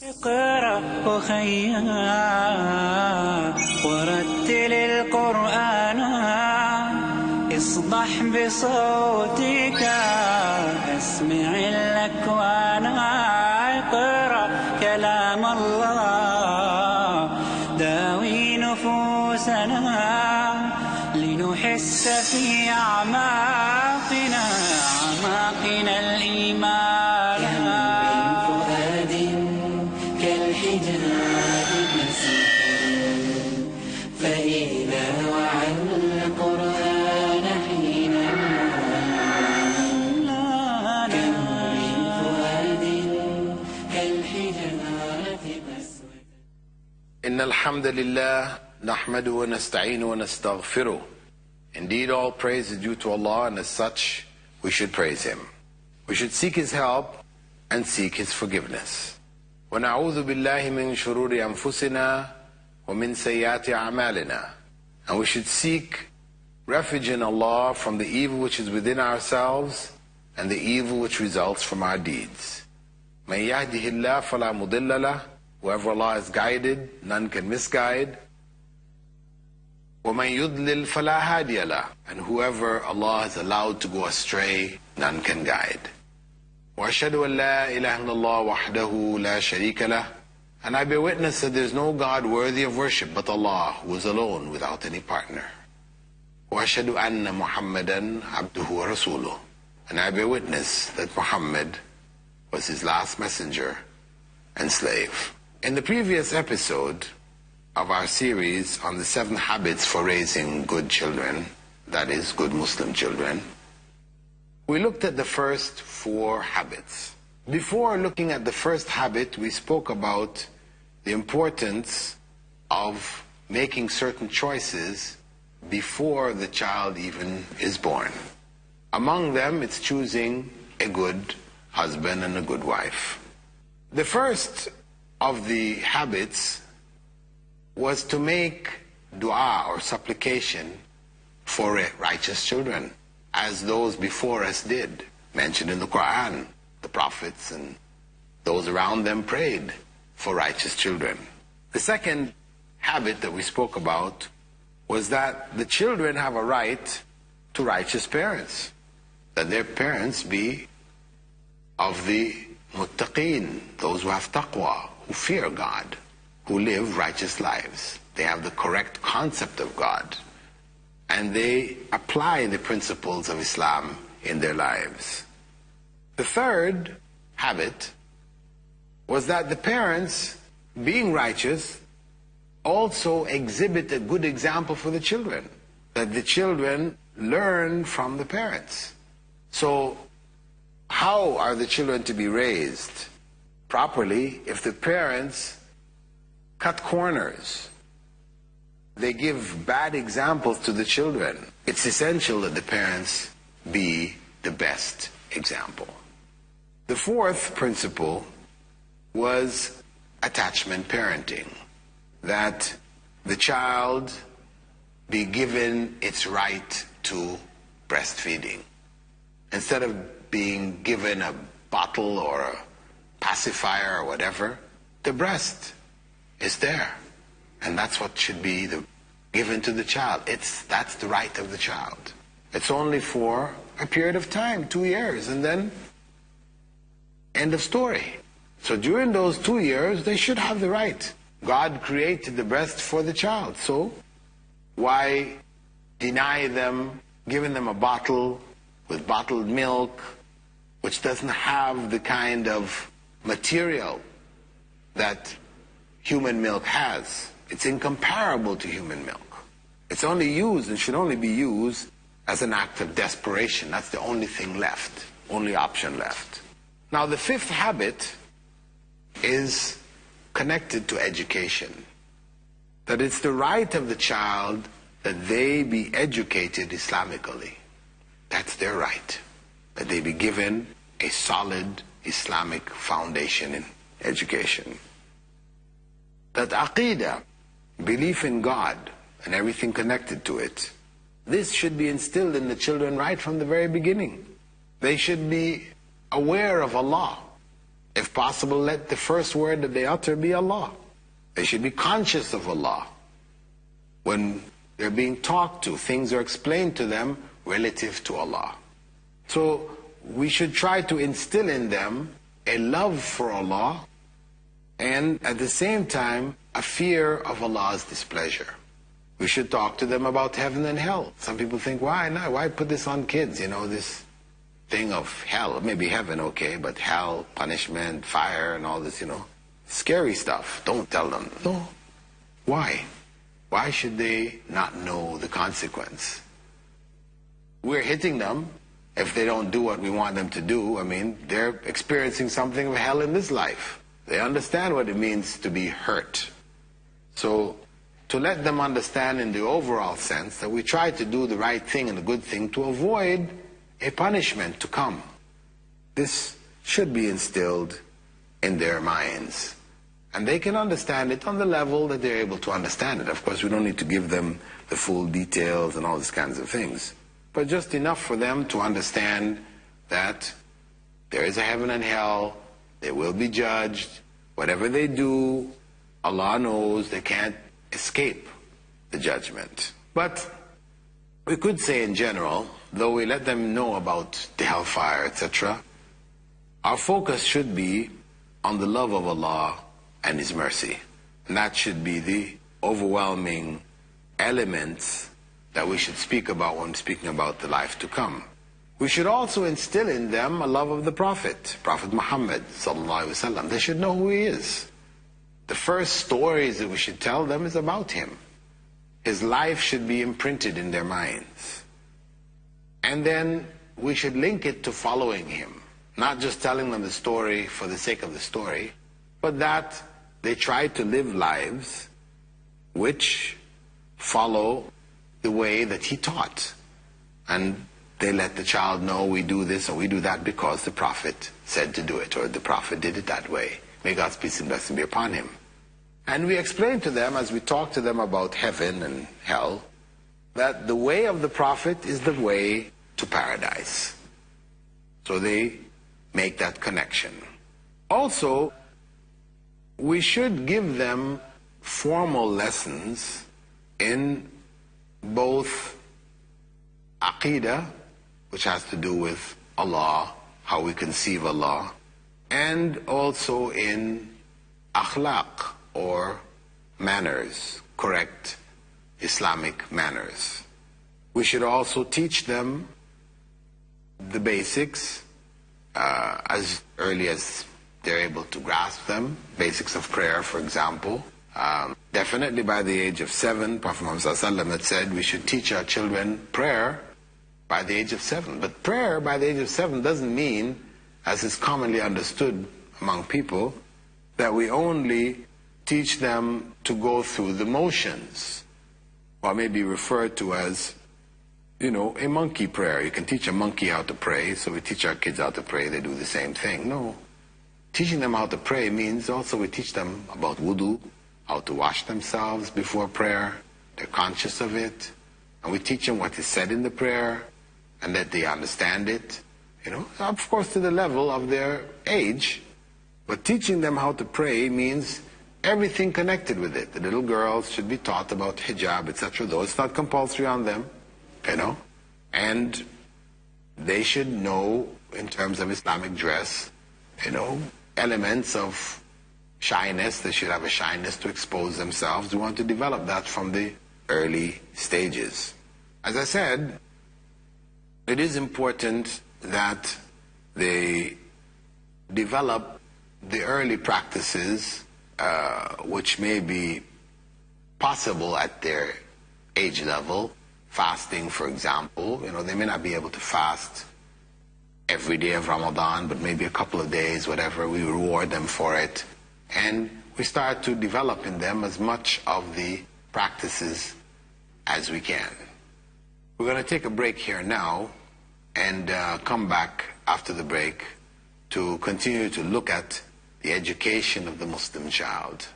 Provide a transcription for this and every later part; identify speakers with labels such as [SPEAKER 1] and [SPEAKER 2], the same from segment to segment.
[SPEAKER 1] اقرأ أخيا ورتل القرآن اصدح بصوتك اسمع الأكوان اقرأ كلام الله داوي نفوسنا لنحس في أعماقنا الإيمان
[SPEAKER 2] فإذا وعى القرآن حينا كم من فؤاد كالحجارة مسودا.
[SPEAKER 3] إن الحمد لله نحمده ونستعينه ونستغفره. Indeed, all praise is due to Allah, and as such, we should praise Him. We should seek His help and seek His forgiveness. وَنَعُوذُ بِاللَّهِ مِنْ شُرُورِ أَنفُسِنَا وَمِنْ سَيِّئَاتِ أَعْمَالِنَا. And we should seek refuge in Allah from the evil which is within ourselves and the evil which results from our deeds. مَنْ يَهْدِهِ اللَّهُ فَلَا مُضِلَّ لَهُ. Whoever Allah has guided, none can misguide. وَمَنْ يُضْلِلْ فَلَا هَادِيَ لَهُ. And whoever Allah has allowed to go astray, none can guide. وَأَشْهَدُ أَنْ لَا إِلَهَ إِلَّا اللَّهُ وَحْدَهُ لَا شَرِيكَ لَهُ. And I bear witness that there is no God worthy of worship but Allah, who is alone without any partner. وَأَشْهَدُ أَنَّ مُحَمَّدًا عَبْدُهُ وَرَسُولُهُ. And I bear witness that Muhammad was his last messenger and slave. In the previous episode of our series on the 7 habits for raising good children, that is, good Muslim children, we looked at the first 4 habits. Before looking at the first habit, we spoke about the importance of making certain choices before the child even is born. Among them, it's choosing a good husband and a good wife. The first of the habits was to make dua or supplication for righteous children, as those before us did, mentioned in the Quran. The prophets and those around them prayed for righteous children. The second habit that we spoke about was that the children have a right to righteous parents, that their parents be of the muttaqeen, those who have taqwa, who fear God, who live righteous lives. They have the correct concept of God, and they apply the principles of Islam in their lives. The third habit was that the parents, being righteous, also exhibit a good example for the children, that the children learn from the parents. So how are the children to be raised properly if the parents cut corners? They give bad examples to the children. It's essential that the parents be the best example. The fourth principle was attachment parenting, that the child be given its right to breastfeeding. Instead of being given a bottle or a pacifier or whatever, the breast is there. And that's what should be given to the child. That's the right of the child. It's only for a period of time, 2 years, and then end of story. So during those 2 years, they should have the right. God created the breast for the child, so why deny them, giving them a bottle with bottled milk, which doesn't have the kind of material that human milk has? It's incomparable to human milk. It's only used and should only be used as an act of desperation. That's the only thing left, only option left. Now, the fifth habit is connected to education. That it's the right of the child that they be educated Islamically. That's their right. That they be given a solid Islamic foundation in education. That aqeedah, belief in God and everything connected to it, this should be instilled in the children right from the very beginning. They should be aware of Allah If possible, let the first word that they utter be Allah. They should be conscious of Allah. When they're being talked to, things are explained to them relative to Allah. So we should try to instill in them a love for Allah and at the same time a fear of Allah's displeasure. We should talk to them about heaven and hell. Some people think, why not? Why put this on kids? You know, this thing of hell. Maybe heaven, okay, but hell, punishment, fire, and all this, you know, scary stuff. Don't tell them. No. Why? Why should they not know the consequence? We're hitting them if they don't do what we want them to do. I mean, they're experiencing something of hell in this life. They understand what it means to be hurt. So, to let them understand in the overall sense that we try to do the right thing and the good thing to avoid a punishment to come. This should be instilled in their minds. And they can understand it on the level that they're able to understand it. Of course, we don't need to give them the full details and all these kinds of things. But just enough for them to understand that there is a heaven and hell, they will be judged. Whatever they do, Allah knows they can't escape the judgment. But we could say in general, though we let them know about the hellfire, etc., our focus should be on the love of Allah and His mercy. And that should be the overwhelming elements that we should speak about when speaking about the life to come. We should also instill in them a love of the Prophet, Prophet Muhammad sallallahu alaihi wasallam. They should know who he is. The first stories that we should tell them is about him. His life should be imprinted in their minds. And then we should link it to following him. Not just telling them the story for the sake of the story, but that they try to live lives which follow the way that he taught. And they let the child know we do this or we do that because the Prophet said to do it, or the Prophet did it that way. May God's peace and blessing be upon him. And we explain to them, as we talk to them about heaven and hell, that the way of the Prophet is the way to paradise. So they make that connection. Also, we should give them formal lessons in both Aqidah, which has to do with Allah, how we conceive Allah, and also in akhlaq, or manners, correct Islamic manners. We should also teach them the basics as early as they're able to grasp them. Basics of prayer, for example. Definitely by the age of 7, Prophet Muhammad ﷺ had said we should teach our children prayer by the age of 7. But prayer by the age of 7 doesn't mean, as is commonly understood among people, that we only teach them to go through the motions, or maybe referred to as, you know, a monkey prayer. You can teach a monkey how to pray, so we teach our kids how to pray, they do the same thing. No. Teaching them how to pray means also we teach them about wudu, how to wash themselves before prayer. They're conscious of it. And we teach them what is said in the prayer, and that they understand it. You know, of course to the level of their age. But teaching them how to pray means everything connected with it. The little girls should be taught about hijab, etc., though it's not compulsory on them, you know. And they should know, in terms of Islamic dress, you know, elements of shyness. They should have a shyness to expose themselves. We want to develop that from the early stages. As I said, it is important that they develop the early practices which may be possible at their age level. Fasting, for example. You know, they may not be able to fast every day of Ramadan, but maybe a couple of days, whatever. We reward them for it. And we start to develop in them as much of the practices as we can. We're going to take a break here now and come back after the break to continue to look at the education of the Muslim child.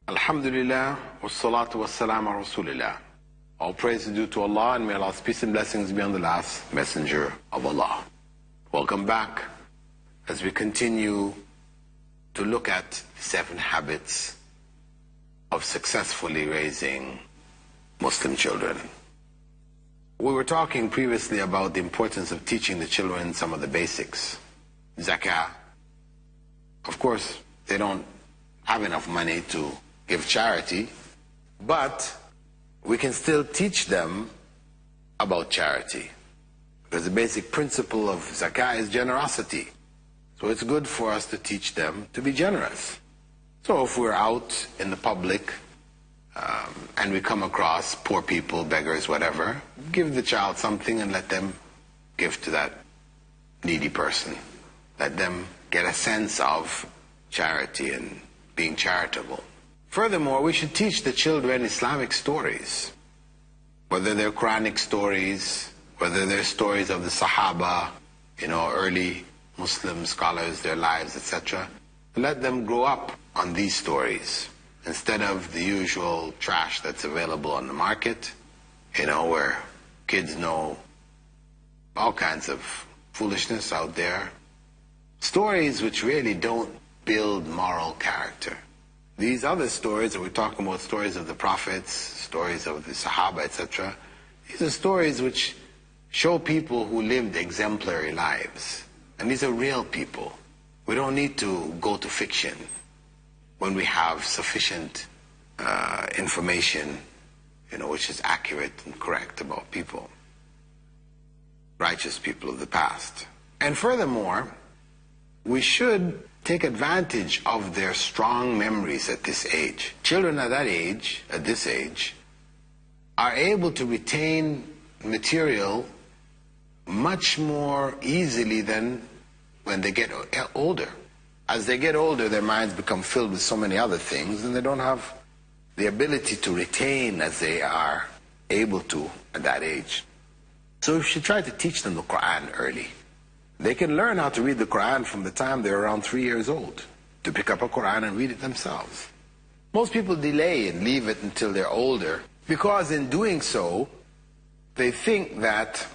[SPEAKER 3] Alhamdulillah, wassalatu wassalamu ala rasulillah. All praise is due to Allah, and may Allah's peace and blessings be on the last messenger of Allah. Welcome back as we continue to look at 7 habits of successfully raising Muslim children. We were talking previously about the importance of teaching the children some of the basics. Zakah. Of course, they don't have enough money to give charity, but we can still teach them about charity. Because the basic principle of zakah is generosity. So it's good for us to teach them to be generous. So if we're out in the public and we come across poor people, beggars, whatever, give the child something and let them give to that needy person. Let them get a sense of charity and being charitable. Furthermore, we should teach the children Islamic stories, whether they're Quranic stories, whether they're stories of the Sahaba, early Muslim scholars, their lives, etc. Let them grow up on these stories instead of the usual trash that's available on the market, where kids know all kinds of foolishness out there. Stories which really don't build moral character. These other stories that we're talking about, stories of the prophets, stories of the Sahaba, etc., these are stories which show people who lived exemplary lives. And these are real people. We don't need to go to fiction when we have sufficient information, which is accurate and correct about people, righteous people of the past. And furthermore, we should take advantage of their strong memories at this age. Children at this age, are able to retain material much more easily than when they get older. As they get older, their minds become filled with so many other things, and they don't have the ability to retain as they are able to at that age. So we should try to teach them the Quran early. They can learn how to read the Quran from the time they're around 3 years old, to pick up a Quran and read it themselves. Most people delay and leave it until they're older, because in doing so, they think that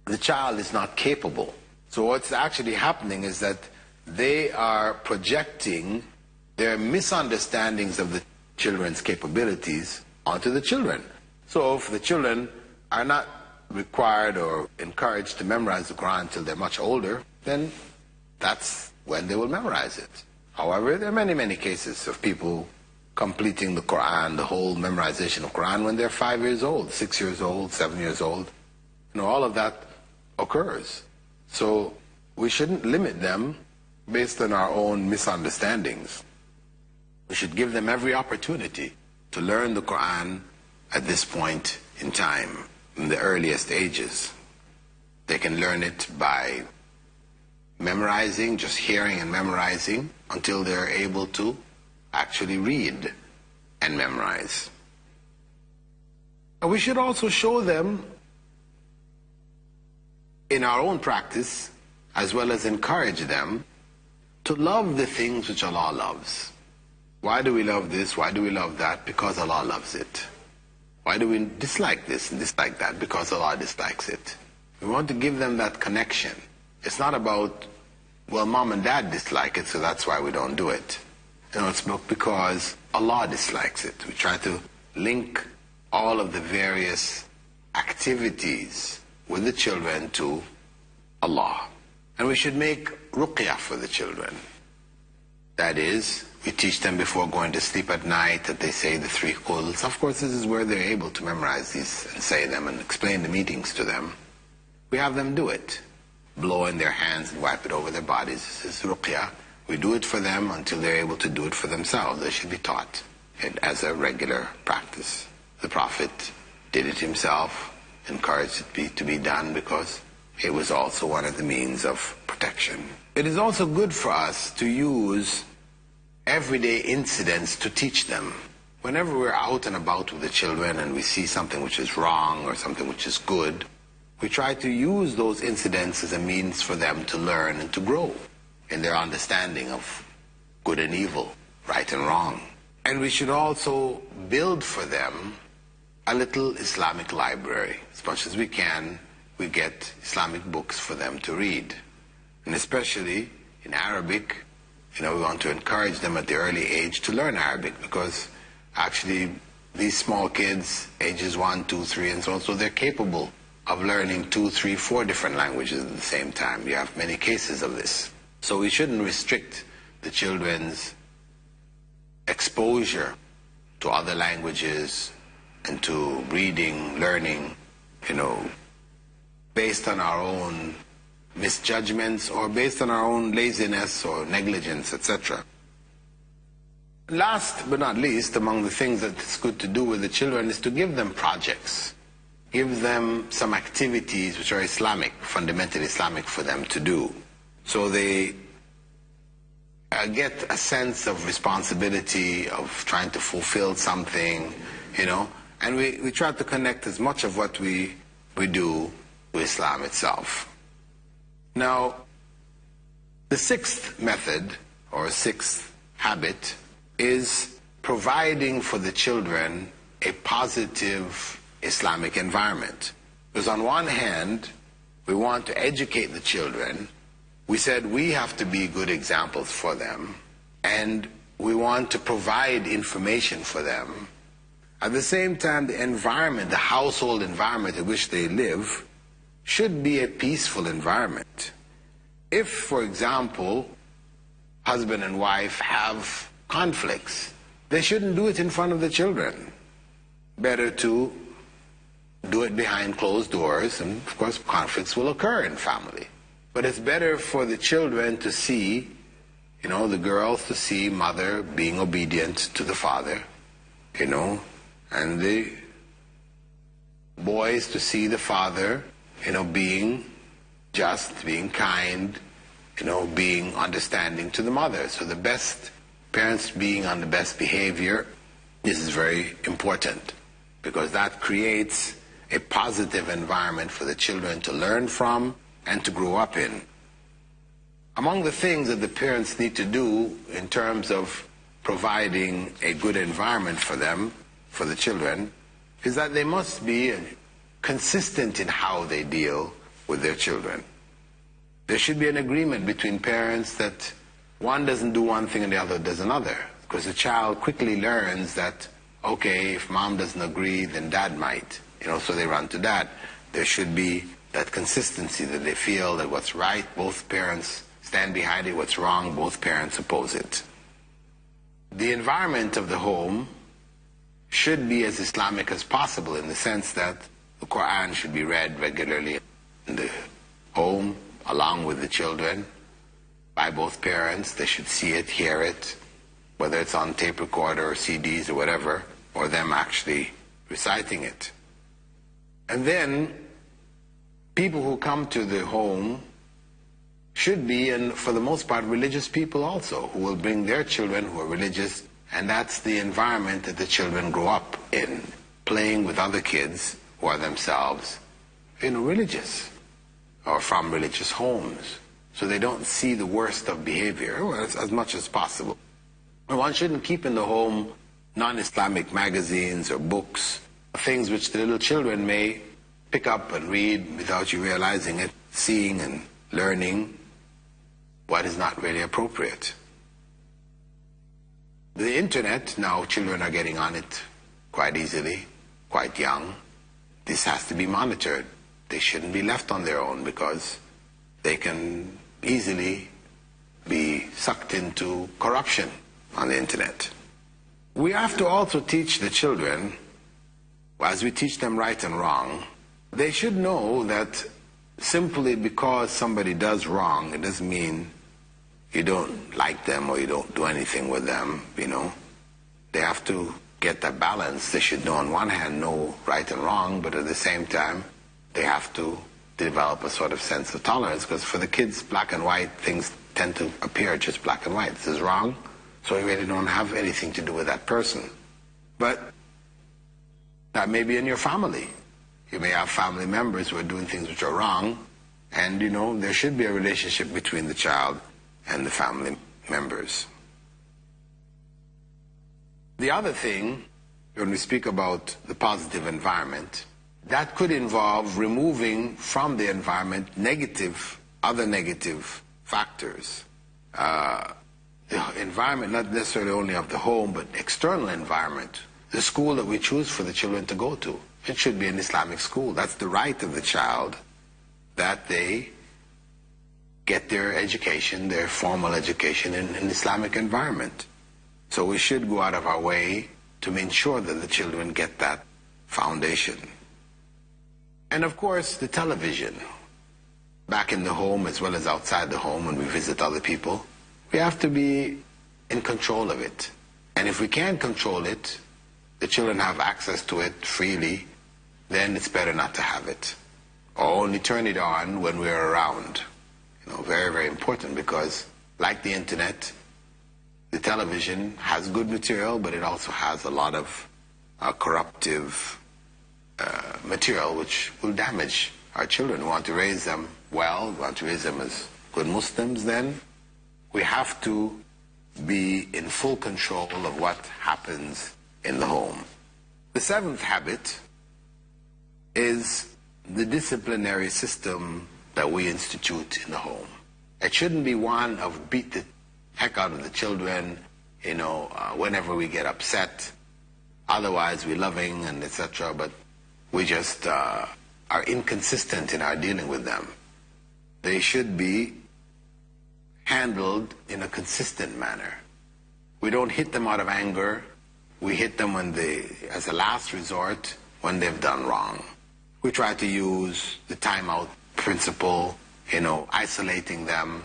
[SPEAKER 3] the child is not capable. So what's actually happening is that they are projecting their misunderstandings of the children's capabilities onto the children. So if the children are not required or encouraged to memorize the Quran until they're much older, then that's when they will memorize it. However, there are many, many cases of people completing the Quran, the whole memorization of Quran, when they're 5 years old, 6 years old, 7 years old. All of that occurs. So we shouldn't limit them based on our own misunderstandings. We should give them every opportunity to learn the Quran at this point in time, in the earliest ages. They can learn it by memorizing, just hearing and memorizing, until they're able to actually read and memorize. And we should also show them in our own practice, as well as encourage them to love the things which Allah loves. Why do we love this? Why do we love that? Because Allah loves it. Why do we dislike this and dislike that? Because Allah dislikes it. We want to give them that connection. It's not about, well, mom and dad dislike it, so that's why we don't do it. It's because Allah dislikes it. We try to link all of the various activities with the children to Allah. And we should make ruqyah for the children. That is, we teach them before going to sleep at night that they say the 3 quls. Of course, this is where they're able to memorize these and say them and explain the meanings to them. We have them do it. Blow in their hands and wipe it over their bodies. This is ruqyah. We do it for them until they're able to do it for themselves. They should be taught it as a regular practice. The Prophet did it himself, encouraged it to be done because it was also one of the means of protection. It is also good for us to use everyday incidents to teach them. Whenever we're out and about with the children and we see something which is wrong or something which is good, we try to use those incidents as a means for them to learn and to grow in their understanding of good and evil, right and wrong. And we should also build for them a little Islamic library. As much as we can, we get Islamic books for them to read. And especially in Arabic, we want to encourage them at the early age to learn Arabic, because actually these small kids, ages 1, 2, 3, and so on, so they're capable of learning 2, 3, 4 different languages at the same time. You have many cases of this. So we shouldn't restrict the children's exposure to other languages and to reading, learning, based on our own misjudgments or based on our own laziness or negligence, etc. Last but not least, among the things that it's good to do with the children is to give them projects. Give them some activities which are Islamic, fundamentally Islamic for them to do. So they get a sense of responsibility, of trying to fulfill something, and we try to connect as much of what we do to Islam itself. Now, the sixth method, or sixth habit, is providing for the children a positive Islamic environment. Because on one hand, we want to educate the children. We said we have to be good examples for them, and we want to provide information for them. At the same time, the environment, the household environment in which they live, should be a peaceful environment. If, for example, husband and wife have conflicts, they shouldn't do it in front of the children. Better to do it behind closed doors, and of course conflicts will occur in family. But it's better for the children to see, the girls to see mother being obedient to the father, and the boys to see the father, being just, being kind, being understanding to the mother. So the best parents being on the best behavior, this is very important, because that creates a positive environment for the children to learn from and to grow up in. Among the things that the parents need to do in terms of providing a good environment for them, for the children, is that they must be consistent in how they deal with their children. There should be an agreement between parents that one doesn't do one thing and the other does another, because the child quickly learns that, okay, if mom doesn't agree, then dad might, so they run to dad. There should be that consistency, that they feel that what's right, both parents stand behind it, what's wrong, both parents oppose it. The environment of the home should be as Islamic as possible, in the sense that the Quran should be read regularly in the home, along with the children, by both parents. They should see it, hear it, whether it's on tape recorder or CDs or whatever, or them actually reciting it. And then people who come to the home should be, and for the most part, religious people also, who will bring their children who are religious, and that's the environment that the children grow up in, playing with other kids who are themselves, religious, or from religious homes. So they don't see the worst of behavior, as much as possible. One shouldn't keep in the home non-Islamic magazines or books, things which the little children may pick up and read without you realizing it, seeing and learning what is not really appropriate. The internet, now children are getting on it quite easily, quite young. This has to be monitored. They shouldn't be left on their own, because they can easily be sucked into corruption on the internet. We have to also teach the children, as we teach them right and wrong, they should know that simply because somebody does wrong, it doesn't mean you don't like them or you don't do anything with them, They have to get that balance. They should know, on one hand, know right and wrong, but at the same time, they have to develop a sort of sense of tolerance, because for the kids, black and white, things tend to appear just black and white. This is wrong, so you really don't have anything to do with that person. But that may be in your family. You may have family members who are doing things which are wrong, and there should be a relationship between the child and the family members. The other thing when we speak about the positive environment, that could involve removing from the environment other negative factors. The environment, not necessarily only of the home, but external environment. The school that we choose for the children to go to, it should be an Islamic school. That's the right of the child, that they get their education, their formal education in an Islamic environment. So we should go out of our way to ensure that the children get that foundation. And of course, the television, back in the home as well as outside the home when we visit other people, we have to be in control of it. And if we can't control it, the children have access to it freely, then it's better not to have it. Or only turn it on when we're around. Very, very important, because like the internet, the television has good material, but it also has a lot of corruptive material which will damage our children. We want to raise them well, we want to raise them as good Muslims, then we have to be in full control of what happens in the home. The seventh habit is the disciplinary system that we institute in the home. It shouldn't be one of beat the heck out of the children, whenever we get upset. Otherwise we're loving and etc., but we just are inconsistent in our dealing with them. They should be handled in a consistent manner. We don't hit them out of anger. We hit them as a last resort, when they've done wrong. We try to use the timeout principle, isolating them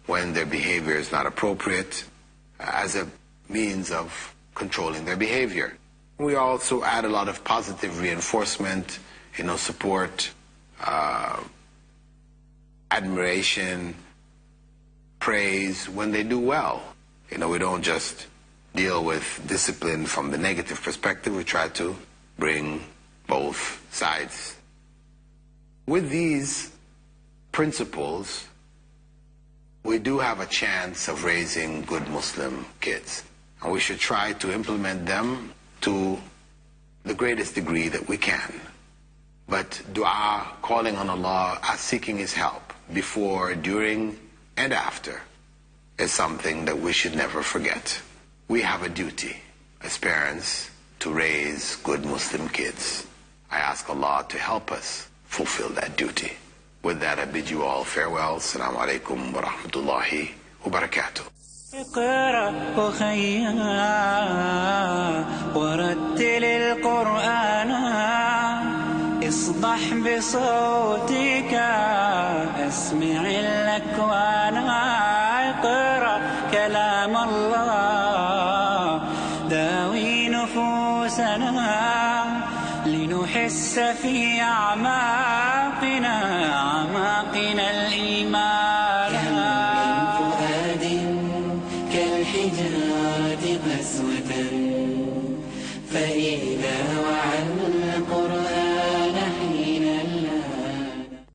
[SPEAKER 3] when their behavior is not appropriate, as a means of controlling their behavior. We also add a lot of positive reinforcement, support, admiration, praise when they do well. We don't just deal with discipline from the negative perspective. We try to bring both sides. With these principles, we do have a chance of raising good Muslim kids. And we should try to implement them to the greatest degree that we can. But dua, calling on Allah, seeking His help before, during, and after is something that we should never forget. We have a duty as parents to raise good Muslim kids. I ask Allah to help us fulfill that duty. With that, I bid you all farewell. Assalamu alaikum wa rahmatullahi wa barakatuh.
[SPEAKER 1] اقرأ أخيا ورتل القرآن اصدح بصوتك اسمع الأكوان اقرأ كلام الله داوي نفوسنا لنحس في أعماقنا الإيمان
[SPEAKER 2] كالحجارة قسوة فإذا وعى